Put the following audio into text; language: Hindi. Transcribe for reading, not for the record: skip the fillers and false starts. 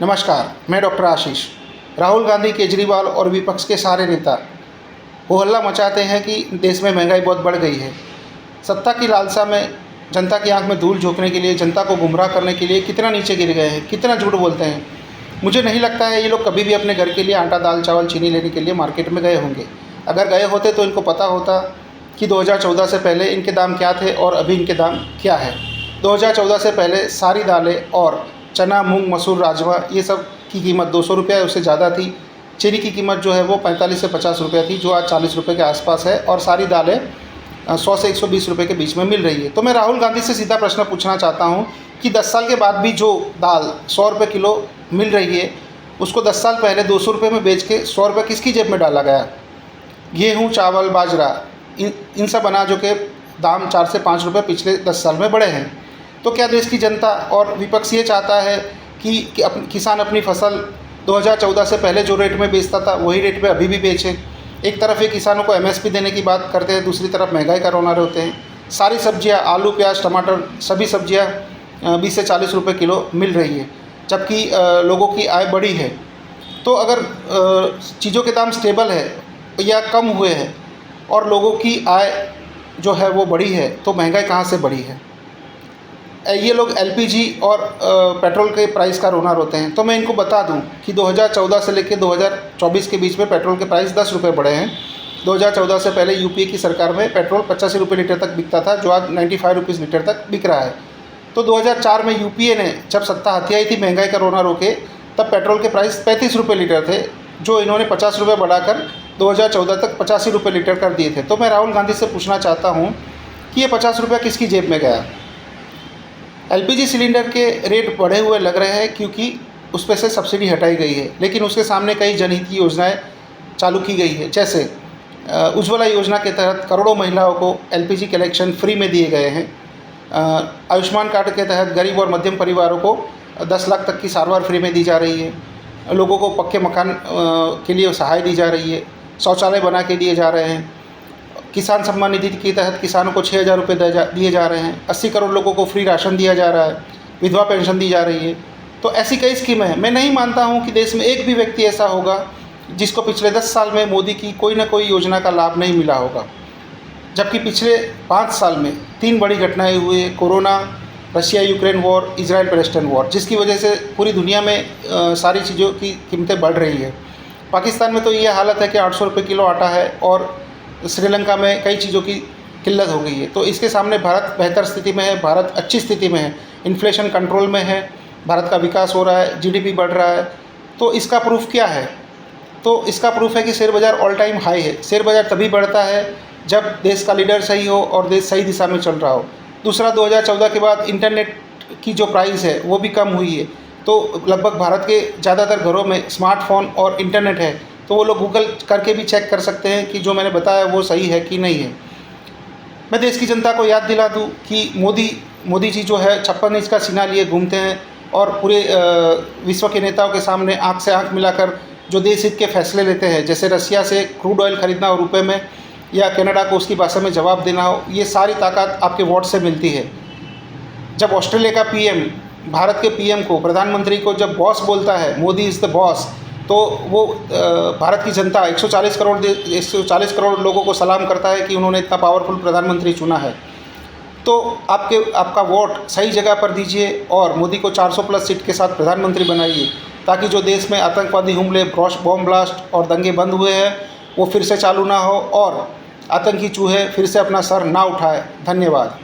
नमस्कार, मैं डॉक्टर आशीष। राहुल गांधी, केजरीवाल और विपक्ष के सारे नेता वो हल्ला मचाते हैं कि देश में महंगाई बहुत बढ़ गई है। सत्ता की लालसा में जनता की आंख में धूल झोंकने के लिए, जनता को गुमराह करने के लिए कितना नीचे गिर गए हैं, कितना झूठ बोलते हैं। मुझे नहीं लगता है ये लोग कभी भी अपने घर के लिए आटा, दाल, चावल, चीनी लेने के लिए मार्केट में गए होंगे। अगर गए होते तो इनको पता होता कि 2014 से पहले इनके दाम क्या थे और अभी इनके दाम क्या है। 2014 से पहले सारी दालें और चना, मूंग, मसूर, राजमा ये सब की कीमत 200 रुपये उससे ज़्यादा थी। चीनी की कीमत जो है वो 45 से 50 रुपये थी, जो आज 40 रुपये के आसपास है, और सारी दालें 100 से 120 रुपये के बीच में मिल रही है। तो मैं राहुल गांधी से सीधा प्रश्न पूछना चाहता हूँ कि 10 साल के बाद भी जो दाल 100 रुपये किलो मिल रही है, उसको 10 साल पहले 200 रुपये में बेच के 100 रुपये किसकी जेब में डाला गया? गेहूँ, चावल, बाजरा, इन सब अनाजों के दाम 4 से 5 रुपये पिछले 10 साल में बढ़े हैं। तो क्या देश की जनता और विपक्ष ये चाहता है कि किसान अपनी फसल 2014 से पहले जो रेट में बेचता था वही रेट में अभी भी बेचे? एक तरफ ये किसानों को एमएसपी देने की बात करते हैं, दूसरी तरफ महंगाई का रोना रोते हैं। सारी सब्जियां, आलू, प्याज, टमाटर, सभी सब्जियां 20 से 40 रुपये किलो मिल रही है, जबकि लोगों की आय बढ़ी है। तो अगर चीज़ों के दाम स्टेबल है या कम हुए हैं और लोगों की आय जो है वो बढ़ी है, तो महंगाई कहाँ से बढ़ी है? ये लोग एलपीजी और पेट्रोल के प्राइस का रोना रोते हैं। तो मैं इनको बता दूं कि 2014 से लेकर 2024 के बीच में पेट्रोल के प्राइस 10 रुपये बढ़े हैं। 2014 से पहले यूपीए की सरकार में पेट्रोल 85 रुपये लीटर तक बिकता था, जो आज 95 रुपीज़ लीटर तक बिक रहा है। तो 2004 में यूपीए ने जब सत्ता हथियाई थी महंगाई का रोना रोके, तब पेट्रोल के प्राइस 35 रुपये लीटर थे, जो इन्होंने 50 रुपये बढ़ाकर 2014 तक 85 रुपये लीटर कर दिए थे। तो मैं राहुल गांधी से पूछना चाहता हूँ कि ये 50 रुपये किसकी जेब में गया? एलपीजी सिलेंडर के रेट बढ़े हुए लग रहे हैं क्योंकि उस पर से सब्सिडी हटाई गई है, लेकिन उसके सामने कई जनहित की योजनाएं चालू की गई है। जैसे उज्ज्वला योजना के तहत करोड़ों महिलाओं को एलपीजी कनेक्शन फ्री में दिए गए हैं। आयुष्मान कार्ड के तहत गरीब और मध्यम परिवारों को 10 लाख तक की सारवार फ्री में दी जा रही है। लोगों को पक्के मकान के लिए सहाय दी जा रही है। शौचालय बना के दिए जा रहे हैं। किसान सम्मान निधि के तहत किसानों को 6,000 रुपये दिए जा रहे हैं। 80 करोड़ लोगों को फ्री राशन दिया जा रहा है। विधवा पेंशन दी जा रही है। तो ऐसी कई स्कीमें हैं। मैं नहीं मानता हूं कि देश में एक भी व्यक्ति ऐसा होगा जिसको पिछले 10 साल में मोदी की कोई ना कोई योजना का लाभ नहीं मिला होगा, जबकि पिछले 5 साल में 3 बड़ी घटनाएँ हुई है। Corona, Russia Ukraine war, Israel Palestine war, जिसकी वजह से पूरी दुनिया में सारी चीज़ों की कीमतें बढ़ रही है। पाकिस्तान में तो ये हालत है कि 800 रुपये किलो आटा है, और श्रीलंका में कई चीज़ों की किल्लत हो गई है। तो इसके सामने भारत बेहतर स्थिति में है, भारत अच्छी स्थिति में है, इन्फ्लेशन कंट्रोल में है, भारत का विकास हो रहा है, जीडीपी बढ़ रहा है। तो इसका प्रूफ क्या है? तो इसका प्रूफ है कि शेयर बाज़ार ऑल टाइम हाई है। शेयर बाज़ार तभी बढ़ता है जब देश का लीडर सही हो और देश सही दिशा में चल रहा हो। दूसरा, 2014 के बाद इंटरनेट की जो प्राइस है वो भी कम हुई है। तो लगभग भारत के ज़्यादातर घरों में स्मार्टफोन और इंटरनेट है, तो वो लोग गूगल करके भी चेक कर सकते हैं कि जो मैंने बताया वो सही है कि नहीं है। मैं देश की जनता को याद दिला दूं कि मोदी जी जो है 56 इंच का सीना लिए घूमते हैं और पूरे विश्व के नेताओं के सामने आंख से आंख मिलाकर जो देश हित के फैसले लेते हैं, जैसे रसिया से क्रूड ऑयल खरीदना हो रुपये में, या कनाडा को उसकी भाषा में जवाब देना हो, ये सारी ताकत आपके वोट से मिलती है। जब ऑस्ट्रेलिया का पीएम भारत के पीएम को, प्रधानमंत्री को जब बॉस बोलता है, मोदी इज़ द बॉस, तो वो भारत की जनता 140 करोड़ लोगों को सलाम करता है कि उन्होंने इतना पावरफुल प्रधानमंत्री चुना है। तो आपका वोट सही जगह पर दीजिए और मोदी को 400 प्लस सीट के साथ प्रधानमंत्री बनाइए, ताकि जो देश में आतंकवादी हमले, बॉम्ब ब्लास्ट और दंगे बंद हुए हैं वो फिर से चालू ना हो और आतंकी चूहे फिर से अपना सर ना उठाए। धन्यवाद।